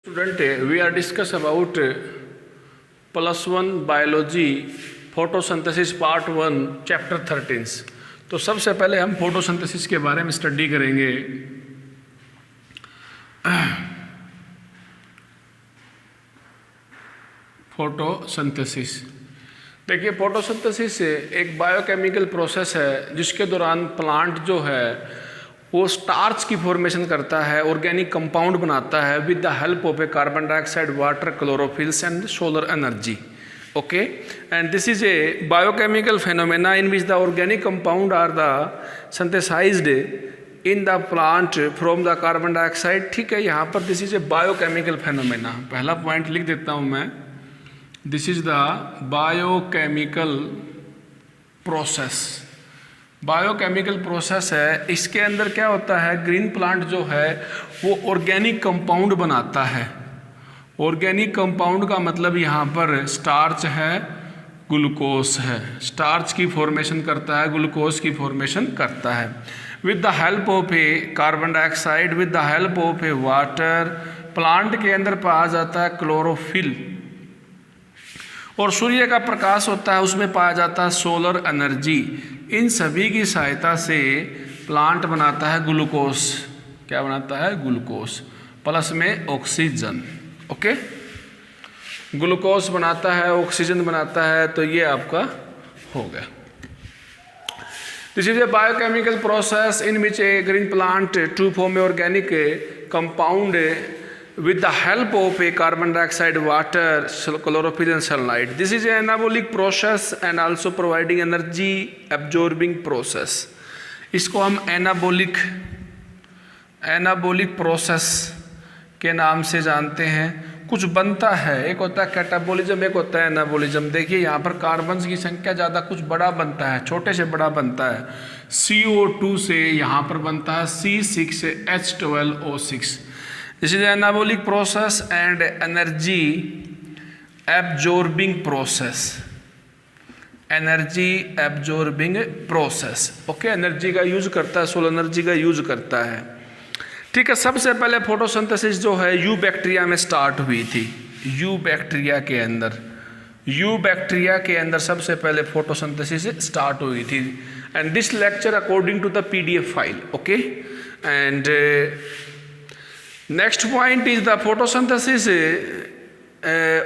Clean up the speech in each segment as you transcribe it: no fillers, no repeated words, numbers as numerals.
Student, we are discuss about +1 biology photosynthesis part 1 chapter 13। तो सबसे पहले हम फोटोसिंथेसिस के बारे में स्टडी करेंगे। फोटोसिंथेसिस, देखिए फोटोसिंथेसिस एक बायोकेमिकल प्रोसेस है जिसके दौरान प्लांट जो है वो स्टार्च की फॉर्मेशन करता है, ऑर्गेनिक कंपाउंड बनाता है with the help of a carbon dioxide, water, chlorophylls and solar energy. Okay, and this is a biochemical phenomena in which the organic compound are the synthesized in the plant from the carbon dioxide. ठीक है, यहाँ पर this is a biochemical phenomena. पहला point लिख देता हूँ मैं, this is the biochemical process. Biochemical process है, इसके अंदर क्या होता है, ग्रीन प्लांट जो है वो ऑर्गेनिक कंपाउंड बनाता है। ऑर्गेनिक कंपाउंड का मतलब यहाँ पर स्टार्च है, ग्लूकोज है, स्टार्च की फॉर्मेशन करता है, ग्लूकोज की फॉर्मेशन करता है with the help of a carbon dioxide, with the help of A water. Plant के अंदर पाया जाता है क्लोरोफिल, और सूर्य का प्रकाश होता है, उसमें पाया जाता है सोलर एनर्जी। इन सभी की सहायता से प्लांट बनाता है ग्लूकोज। क्या बनाता है? ग्लूकोज प्लस में ऑक्सीजन। ओके, ग्लूकोज बनाता है, ऑक्सीजन बनाता है, तो ये आपका हो गया। This is a biochemical process in which a green plant to form a organic compound with the help of a carbon dioxide, water, chlorophyll and sunlight. This is an anabolic process and also providing energy absorbing process. इसको हम anabolic process के नाम से जानते हैं। कुछ बनता है, एक होता है कैटाबोलिज्म, एक होता है एनाबोलिज्म। देखिए यहाँ पर कार्बन की संख्या ज़्यादा, कुछ बड़ा बनता है, छोटे से बड़ा बनता है। CO2 से यहाँ पर बनता है C6H12O6। This is an anabolic process and energy absorbing process. Energy absorbing process. Okay, energy का यूज करता है, सोलर एनर्जी का यूज करता है। ठीक है, सबसे पहले फोटोसिंथेसिस जो है यू बैक्टीरिया में स्टार्ट हुई थी। यू बैक्टीरिया के अंदर सबसे पहले फोटोसिंथेसिस स्टार्ट हुई थी। And this lecture according to the PDF file. Okay, and next point is the photosynthesis.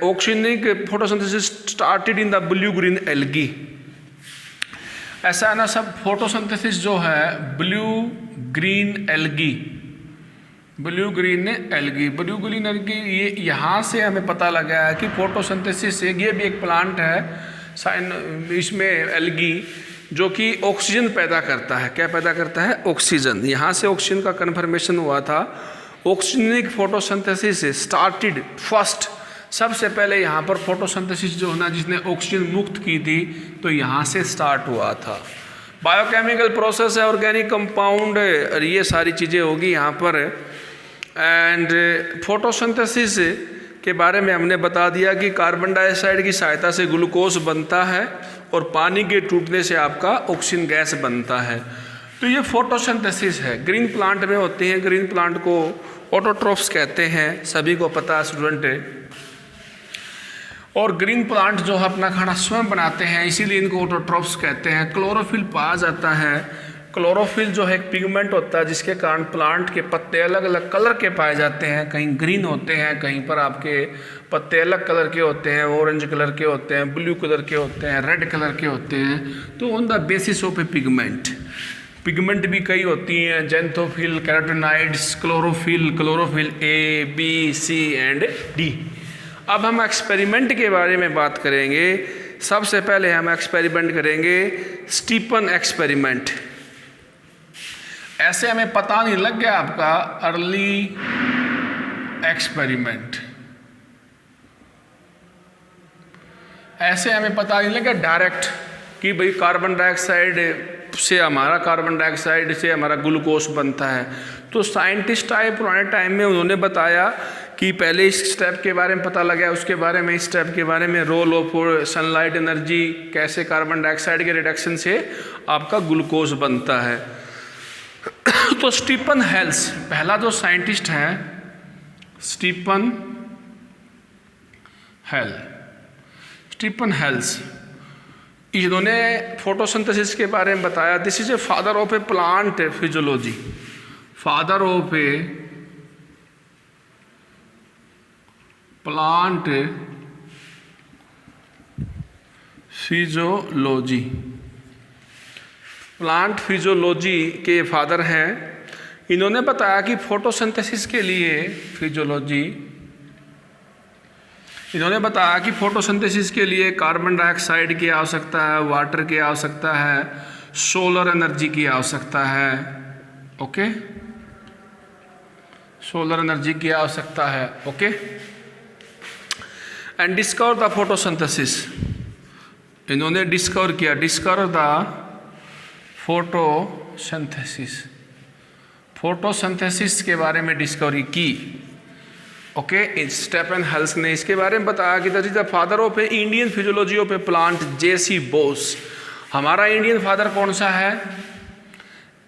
Oxygenic photosynthesis started in the blue green algae. ऐसा है ना, सब फोटोसिंथेसिस जो है ब्लू ग्रीन एल्गी, ये यहाँ से हमें पता लगा है कि फोटोसिंथेसिस ये भी एक प्लांट है, इसमें एल्गी जो कि ऑक्सीजन पैदा करता है। क्या पैदा करता है? ऑक्सीजन। यहाँ से ऑक्सीजन का कन्फर्मेशन हुआ था। ऑक्सीजनिक फोटोसिंथेसिस स्टार्टेड फर्स्ट, सबसे पहले यहाँ पर फोटोसिंथेसिस जो है ना, जिसने ऑक्सीजन मुक्त की थी, तो यहाँ से स्टार्ट हुआ था। बायोकेमिकल प्रोसेस है, ऑर्गेनिक कंपाउंड, और ये सारी चीज़ें होगी यहाँ पर। एंड फोटोसिंथेसिस के बारे में हमने बता दिया कि कार्बन डाइऑक्साइड की सहायता से ग्लूकोज बनता है और पानी के टूटने से आपका ऑक्सीजन गैस बनता है। तो ये फोटोसिंथेसिस है, ग्रीन प्लांट में होती हैं। ग्रीन प्लांट को ऑटोट्रोफ्स कहते हैं, सभी को पता है स्टूडेंट। और ग्रीन प्लांट जो है अपना खाना स्वयं बनाते हैं, इसीलिए इनको ऑटोट्रोफ्स कहते हैं। क्लोरोफिल पाया जाता है। क्लोरोफिल जो है एक पिगमेंट होता है जिसके कारण प्लांट के पत्ते अलग अलग कलर के पाए जाते हैं। कहीं ग्रीन होते हैं, कहीं पर आपके पत्ते अलग कलर के होते हैं, ऑरेंज कलर के होते हैं, ब्लू कलर के होते हैं, रेड कलर के होते हैं। तो on the basis of A pigment भी कई होती हैं, xanthophyll, carotenoids, chlorophyll A, B, C and D। अब हम एक्सपेरिमेंट के बारे में बात करेंगे। सबसे पहले हम एक्सपेरिमेंट करेंगे स्टीफन एक्सपेरिमेंट। ऐसे हमें पता नहीं लग गया आपका अर्ली एक्सपेरिमेंट, ऐसे हमें पता नहीं लगा डायरेक्ट कि भाई कार्बन डाइऑक्साइड से हमारा ग्लूकोज बनता है। तो साइंटिस्ट आए पुराने टाइम में, उन्होंने बताया कि पहले इस स्टेप के बारे में पता लगा, उसके बारे में, इस स्टेप के बारे में, रोल ऑफ सनलाइट एनर्जी, कैसे कार्बन डाइऑक्साइड के रिडक्शन से आपका ग्लूकोज बनता है। तो स्टीफन हेल्स पहला जो साइंटिस्ट हैं स्टीफन हेल्स, इन्होंने फोटोसिंथेसिस के बारे में बताया। This is a father of a plant physiology, father of a plant physiology, plant physiology के फादर हैं। इन्होंने बताया कि फोटोसिंथेसिस के लिए इन्होंने बताया कि फोटोसिंथेसिस के लिए कार्बन डाइऑक्साइड की आवश्यकता है, वाटर की आवश्यकता है, सोलर एनर्जी की आवश्यकता है। ओके, सोलर एनर्जी की आवश्यकता है। Okay, and discover the photosynthesis, इन्होंने डिस्कवर किया, डिस्कवर द फोटोसिंथेसिस के बारे में डिस्कवरी की। ओके, स्टीफन हेल्स ने इसके बारे में बताया कि that is the father of a Indian physiology of a plant JC Bose. हमारा इंडियन फादर कौन सा है?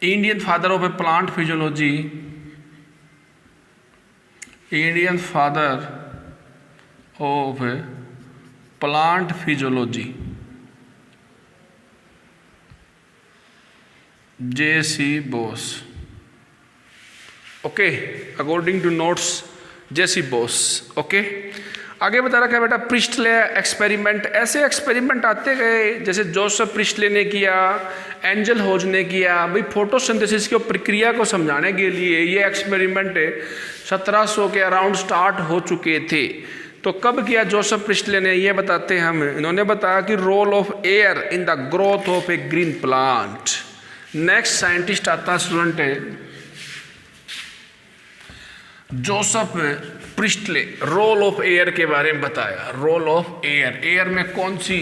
Indian father of a plant physiology, Indian father of plant physiology JC Bose. Okay, according to notes JC Bose. Okay, आगे बता रखा है बेटा Presley experiment. ऐसे एक्सपेरिमेंट आते गए, जैसे जोसेफ प्रिस्टले ने किया, एंजल होज ने किया। भाई फोटोसिंथेसिस की प्रक्रिया को समझाने के लिए ये एक्सपेरिमेंट 1700 के अराउंड स्टार्ट हो चुके थे। तो कब किया जोसेफ प्रिस्टले ने, ये बताते हैं हम। इन्होंने बताया कि role of air in the growth of a green plant. Next scientist आता स्टूडेंट है Joseph Priestley. Role of air के बारे में बताया, रोल ऑफ एयर, एयर में कौन सी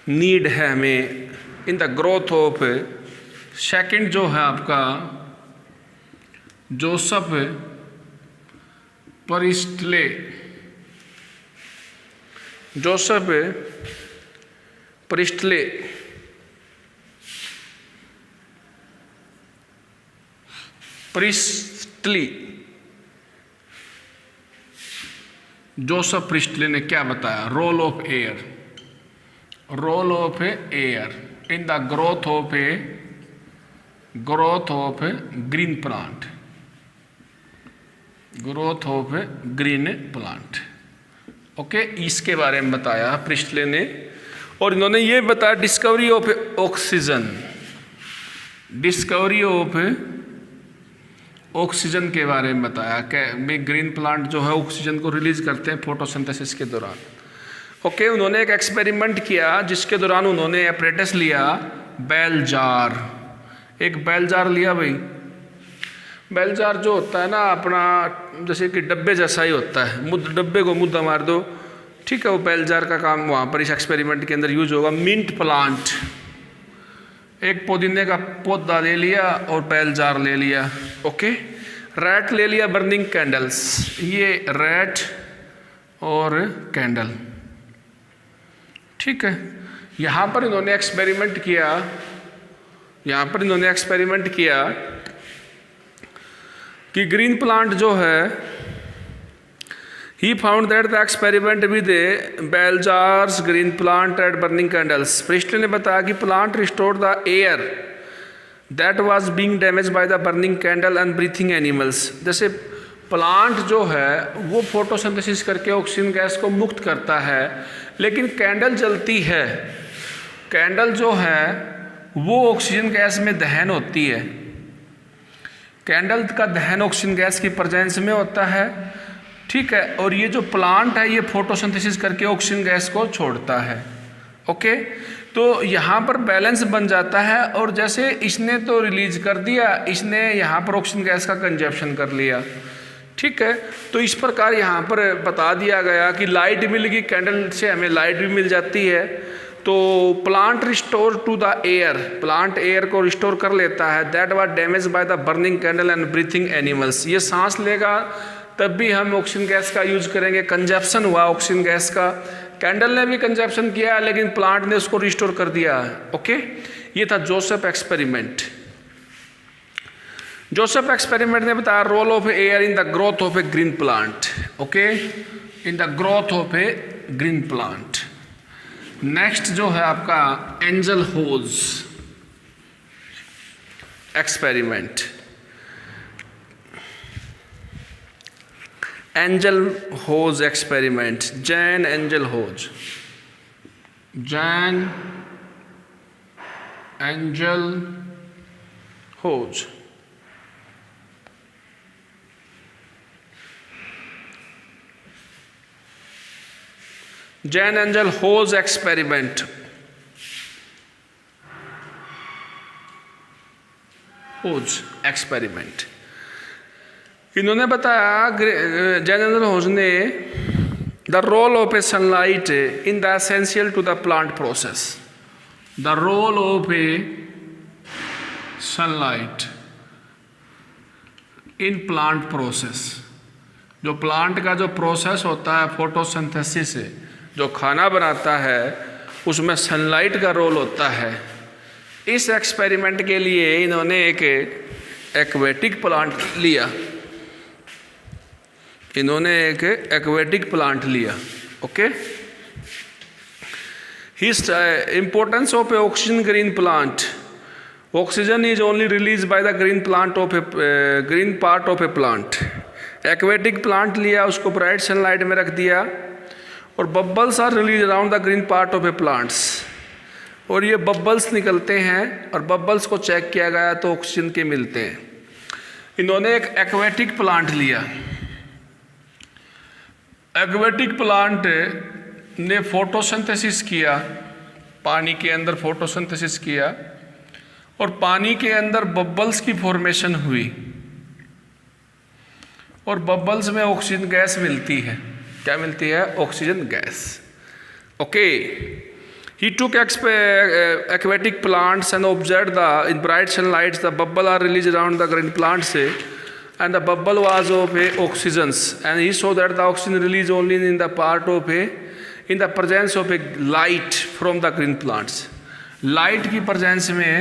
नीड है हमें in the growth of. Second जो है आपका Joseph Priestley, Joseph Priestley Joseph Priestley ने क्या बताया? Role of air, role of air in the growth of green plant, growth of green plant. Okay, इसके बारे में बताया प्रिस्टले ने। और इन्होंने ये बताया discovery of oxygen, discovery of oxygen के बारे में बताया कि ग्रीन प्लांट जो है ऑक्सीजन को रिलीज करते हैं फोटोसिंथेसिस के दौरान। ओके, उन्होंने एक एक्सपेरिमेंट किया जिसके दौरान उन्होंने एपरेटस लिया, बेल जार, एक बेल जार लिया। भाई बेल जार जो होता है ना अपना, जैसे कि डब्बे जैसा ही होता है, डब्बे को मुद्दा मार दो, ठीक है। वो बेल जार का काम वहाँ पर इस एक्सपेरिमेंट के अंदर यूज होगा। मिंट प्लांट, एक पुदीने का पौधा ले लिया और बेल जार ले लिया। ओके, रैट ले लिया, बर्निंग कैंडल्स, ये रैट और कैंडल, ठीक है। यहाँ पर इन्होंने एक्सपेरिमेंट किया, यहाँ पर इन्होंने एक्सपेरिमेंट किया कि ग्रीन प्लांट जो है, he found that the experiment with bell jars, green plant and burning candles, Presley ने बताया कि plant restored the air that was being damaged by the burning candle and breathing animals। जैसे plant जो है वो photosynthesis करके oxygen gas को मुक्त करता है, लेकिन कैंडल जलती है, कैंडल जो है वो ऑक्सीजन गैस में दहन होती है। कैंडल का दहन ऑक्सीजन गैस की प्रेजेंस में होता है, ठीक है। और ये जो प्लांट है ये फोटोसिंथेसिस करके ऑक्सीजन गैस को छोड़ता है। ओके, तो यहाँ पर बैलेंस बन जाता है। और जैसे इसने तो रिलीज कर दिया, इसने यहाँ पर ऑक्सीजन गैस का कंजप्शन कर लिया, ठीक है। तो इस प्रकार यहाँ पर बता दिया गया कि लाइट मिल गई, कैंडल से हमें लाइट भी मिल जाती है। तो plant restore to the air, plant air को रिस्टोर कर लेता है। That was damage by the burning candle and breathing animals. ये सांस लेगा तब भी हम ऑक्सीजन गैस का यूज करेंगे। कंजप्शन हुआ ऑक्सीजन गैस का, कैंडल ने भी कंजप्शन किया लेकिन प्लांट ने उसको रिस्टोर कर दिया। ओके, ये था जोसेफ एक्सपेरिमेंट। जोसेफ एक्सपेरिमेंट ने बताया role of air in the growth of a green plant, okay, in the growth of a green plant. Next जो है आपका Ingenhousz experiment, Ingenhousz experiment, Jan Ingenhousz, Jan Ingenhousz. Jan Ingenhousz experiment, होज experiment, इन्होंने बताया, Jan Ingenhousz ने, the role of a sunlight in the essential to the plant process, the role of a sunlight in plant process, जो plant का जो process होता है photosynthesis से जो खाना बनाता है उसमें सनलाइट का रोल होता है। इस एक्सपेरिमेंट के लिए इन्होंने एक एक्वेटिक प्लांट लिया, इन्होंने एक एक्वेटिक प्लांट लिया, ओके। हिस्ट importance of a oxygen green plant, oxygen is only release by the green plant of a green part of a plant. Aquatic plant लिया, उसको ब्राइट सनलाइट में रख दिया और bubbles are release around the green part of a plants, और ये bubbles निकलते हैं और बबल्स को चेक किया गया तो ऑक्सीजन के मिलते हैं। इन्होंने एक एक्वेटिक प्लांट लिया, एक्वेटिक प्लांट ने फोटोसिंथेसिस किया, पानी के अंदर फोटोसिंथेसिस किया और पानी के अंदर बबल्स की फॉर्मेशन हुई और बबल्स में ऑक्सीजन गैस मिलती है। क्या मिलती है? Oxygen gas, okay. He took aquatic plants and observed in bright sunlight the bubble are released around the green plants, and the bubble was of oxygens, and he saw that the oxygen released only in the part of in the presence of a light from the green plants. Light की presence में,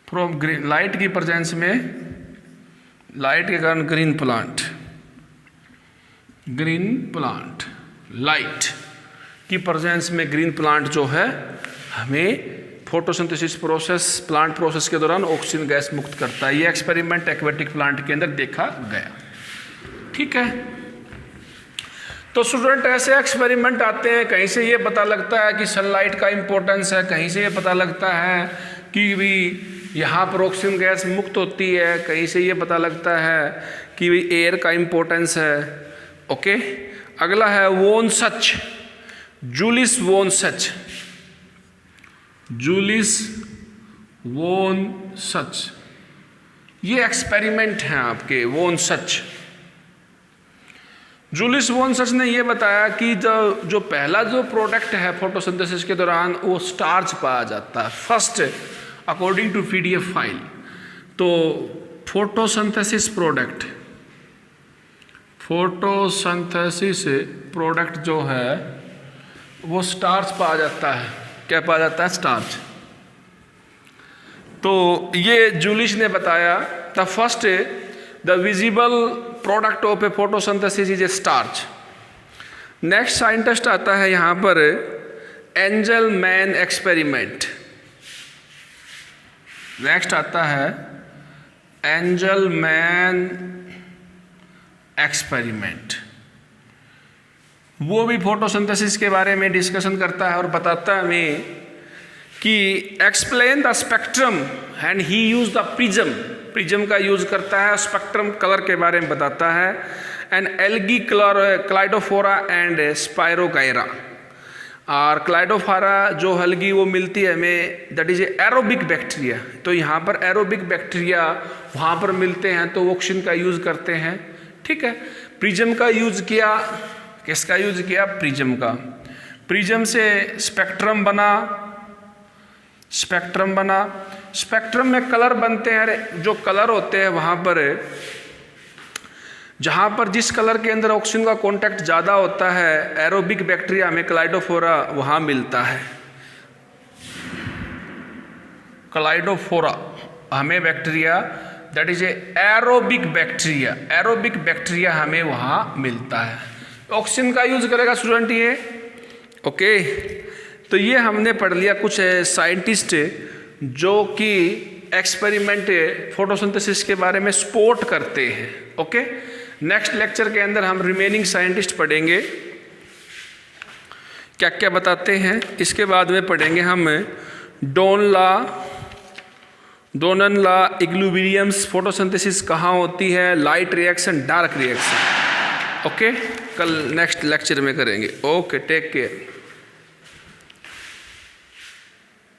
from green, light की presence में, light के कारण green plant, green plant, light की presence में green plant जो है हमें फोटोसिंथेसिस प्रोसेस, प्लांट प्रोसेस के दौरान ऑक्सीजन गैस मुक्त करता है। ये एक्सपेरिमेंट एक्वेटिक प्लांट के अंदर देखा गया, ठीक है। तो स्टूडेंट ऐसे एक्सपेरिमेंट आते हैं, कहीं से ये पता लगता है कि सनलाइट का इम्पोर्टेंस है, कहीं से ये पता लगता है कि भी यहाँ पर ऑक्सीजन गैस मुक्त होती है, कहीं से ये पता लगता है कि भी एयर का इम्पोर्टेंस है, ओके। अगला है वोन सच, जूलिस वोन सच, जूलिस वोन सच, ये एक्सपेरिमेंट हैं आपके वोन सच। जूलिस वोन सच ने ये बताया कि जो पहला जो प्रोडक्ट है फोटोसिंथेसिस के दौरान वो स्टार्च पाया जाता है first, according to PDF file. तो फोटोसिंथेसिस प्रोडक्ट, फोटोसिंथेसिस प्रोडक्ट जो है वो स्टार्च पाया जाता है। क्या पाया जाता है? स्टार्च। तो ये जूलिस ने बताया the first the visible product of A photosynthesis is a starch. Next scientist आता है यहाँ पर एंजल मैन एक्सपेरिमेंट। नेक्स्ट आता है एंजल मैन एक्सपेरिमेंट। वो भी फोटोसिंथेसिस के बारे में डिस्कशन करता है और बताता है हमें कि explain the spectrum and he use the prism, prism का यूज करता है, स्पेक्ट्रम कलर के बारे में बताता है, एंड एल्गी क्लाइडोफोरा एंड स्पायरोगायरा। और क्लाइडोफोरा जो एल्गी वो मिलती है हमें, दैट इज एरोबिक बैक्टीरिया। तो यहाँ पर एरोबिक बैक्टीरिया वहाँ पर मिलते हैं तो ऑक्सीजन का यूज करते हैं, ठीक है। प्रिज्म का यूज किया, किसका यूज किया? प्रिज्म का। प्रिज्म से स्पेक्ट्रम बना, स्पेक्ट्रम बना, स्पेक्ट्रम में कलर बनते हैं। जो कलर होते हैं वहाँ पर, जहाँ पर जिस कलर के अंदर ऑक्सीजन का कांटेक्ट ज़्यादा होता है, एरोबिक बैक्टीरिया में क्लाइडोफोरा वहाँ मिलता है, क्लाइडोफोरा हमें bacteria that is aerobic bacteria हमें वहाँ मिलता है। ऑक्सीजन का यूज करेगा स्टूडेंट ये, ओके। तो ये हमने पढ़ लिया कुछ साइंटिस्ट जो कि एक्सपेरिमेंट फोटोसिंथेसिस के बारे में सपोर्ट करते हैं, ओके। नेक्स्ट लेक्चर के अंदर हम रिमेनिंग साइंटिस्ट पढ़ेंगे क्या क्या बताते हैं। इसके बाद में पढ़ेंगे हम डोनन लॉ, इक्विलिब्रियम्स, फोटोसिंथेसिस कहाँ होती है, light reaction, dark reaction, okay. कल नेक्स्ट लेक्चर में करेंगे। Okay, take care.